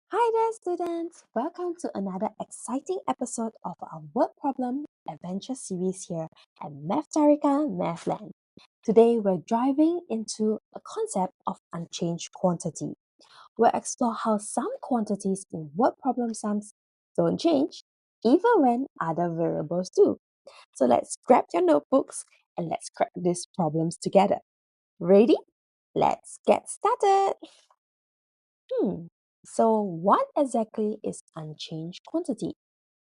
Hi there, students! Welcome to another exciting episode of our word problem adventure series here at Matharica Mathland. Today, we're diving into a concept of unchanged quantity. We'll explore how some quantities in word problem sums don't change, even when other variables do. So let's grab your notebooks and let's crack these problems together. Ready? Let's get started! So what exactly is unchanged quantity?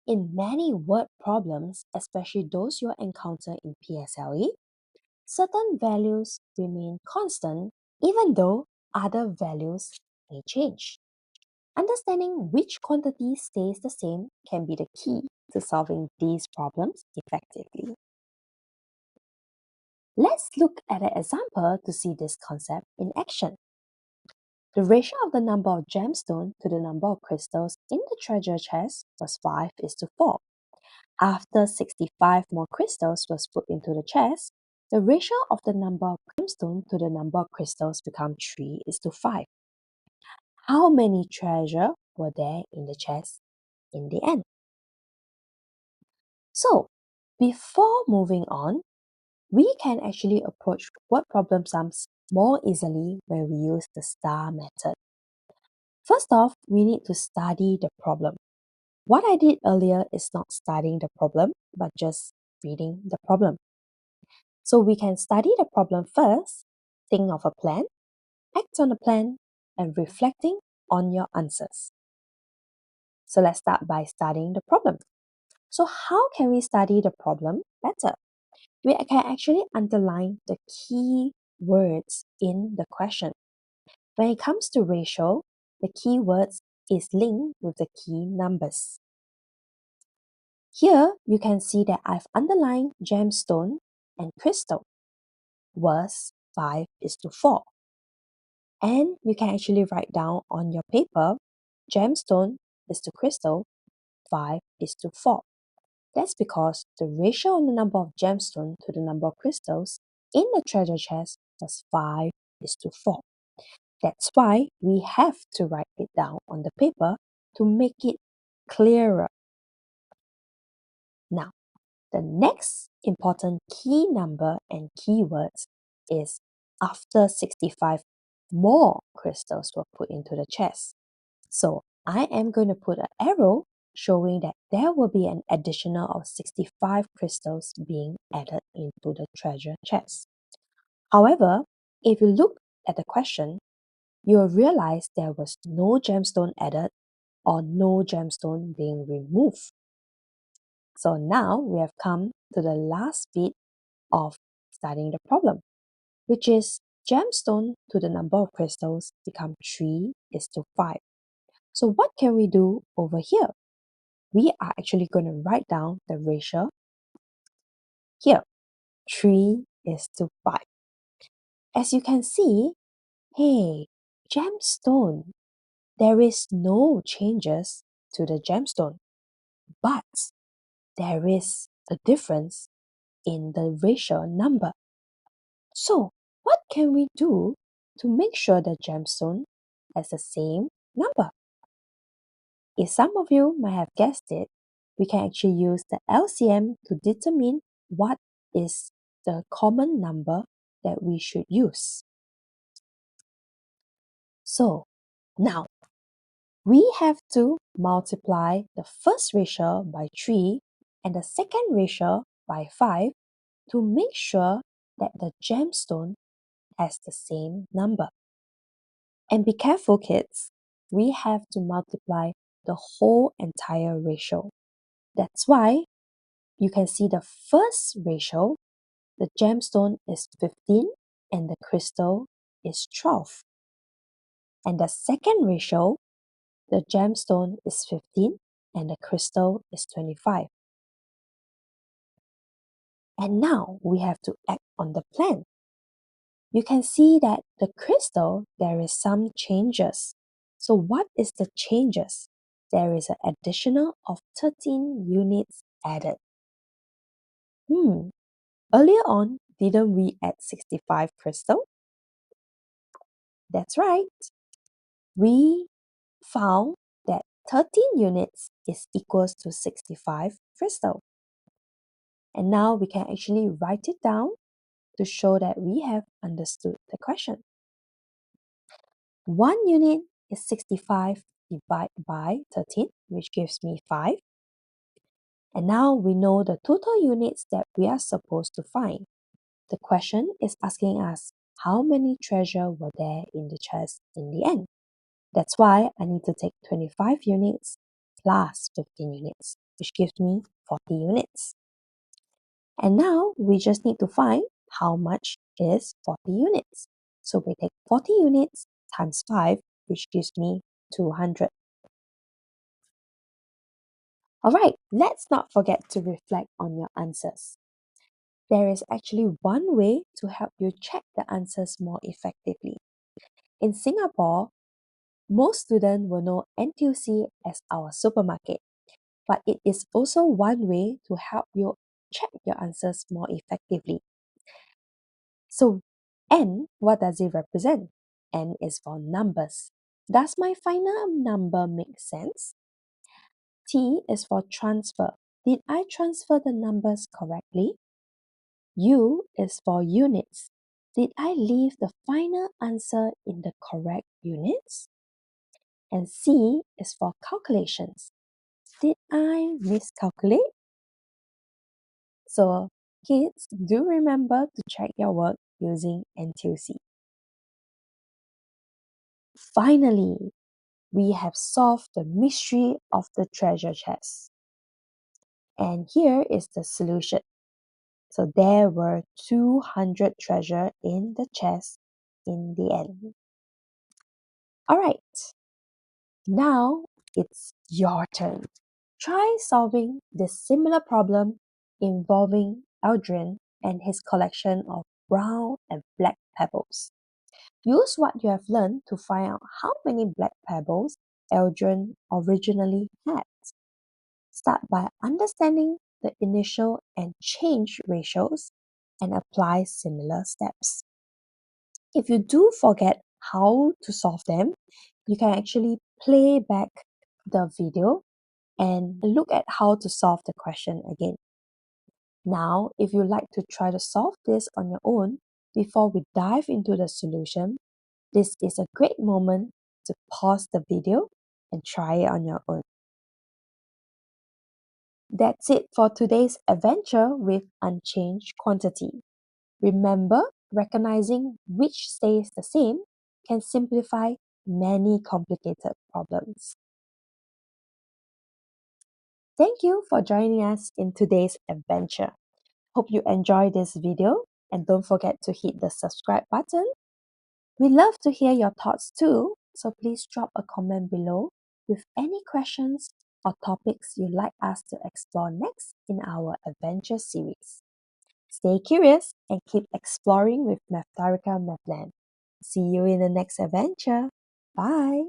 In many word problems, especially those you'll encounter in PSLE, certain values remain constant even though other values may change. Understanding which quantity stays the same can be the key to solving these problems effectively. Let's look at an example to see this concept in action. The ratio of the number of gemstones to the number of crystals in the treasure chest was 5:4. After 65 more crystals was put into the chest, the ratio of the number of gemstones to the number of crystals became 3:5. How many treasure were there in the chest in the end? So, before moving on, we can actually approach word problem sums more easily when we use the star method. First off, we need to study the problem. What I did earlier is not studying the problem, but just reading the problem. So we can study the problem first, think of a plan, act on the plan, and reflecting on your answers. So let's start by studying the problem. So how can we study the problem better? We can actually underline the key words in the question. When it comes to ratio, the key words is linked with the key numbers. Here, you can see that I've underlined gemstone and crystal was 5:4. And you can actually write down on your paper, gemstone is to crystal, 5:4. That's because the ratio on the number of gemstones to the number of crystals in the treasure chest was 5:4. That's why we have to write it down on the paper to make it clearer. Now, the next important key number and keywords is after 65 more crystals were put into the chest. So I am going to put an arrow showing that there will be an additional of 65 crystals being added into the treasure chest. However, if you look at the question, you'll realize there was no gemstone added or no gemstone being removed. So now we have come to the last bit of studying the problem, which is gemstone to the number of crystals become 3:5. So what can we do over here? We are actually going to write down the ratio here, 3:5. As you can see, hey, gemstone, there is no changes to the gemstone, but there is a difference in the ratio number. So, what can we do to make sure the gemstone has the same number? If some of you might have guessed it, we can actually use the LCM to determine what is the common number that we should use. So, now we have to multiply the first ratio by 3 and the second ratio by 5 to make sure that the gemstone has the same number. And be careful, kids, we have to multiply the whole entire ratio. That's why you can see the first ratio, the gemstone is 15 and the crystal is 12. And the second ratio, the gemstone is 15 and the crystal is 25. And now we have to act on the plan. You can see that the crystal, there is some changes. So what is the changes? There is an additional of 13 units added. Earlier on, didn't we add 65 crystal? That's right. We found 13 units is equals to 65 crystal. And now we can actually write it down to show that we have understood the question. 1 unit is 65 divided by 13, which gives me 5. And now we know the total units that we are supposed to find. The question is asking us how many treasure were there in the chest in the end. That's why I need to take 25 units plus 15 units, which gives me 40 units. And now we just need to find how much is 40 units. So we take 40 units times 5, which gives me 200. Alright, let's not forget to reflect on your answers. There is actually one way to help you check the answers more effectively. In Singapore, most students will know NTUC as our supermarket, but it is also one way to help you check your answers more effectively. So, N, what does it represent? N is for numbers. Does my final number make sense? T is for transfer. Did I transfer the numbers correctly? U is for units. Did I leave the final answer in the correct units? And C is for calculations. Did I miscalculate? So, kids, do remember to check your work using NTUC. Finally, we have solved the mystery of the treasure chest. And here is the solution. So there were 200 treasure in the chest in the end. Alright, now it's your turn. Try solving this similar problem involving Aldrin and his collection of brown and black pebbles. Use what you have learned to find out how many black pebbles Aldrin originally had. Start by understanding the initial and change ratios and apply similar steps. If you do forget how to solve them, you can actually play back the video and look at how to solve the question again. Now, if you like to try to solve this on your own before we dive into the solution, this is a great moment to pause the video and try it on your own. That's it for today's adventure with Unchanged Quantity. Remember, recognizing which stays the same can simplify many complicated problems. Thank you for joining us in today's adventure. Hope you enjoyed this video and don't forget to hit the subscribe button. We love to hear your thoughts too, so please drop a comment below with any questions or topics you'd like us to explore next in our adventure series. Stay curious and keep exploring with Matharica Mathland. See you in the next adventure. Bye!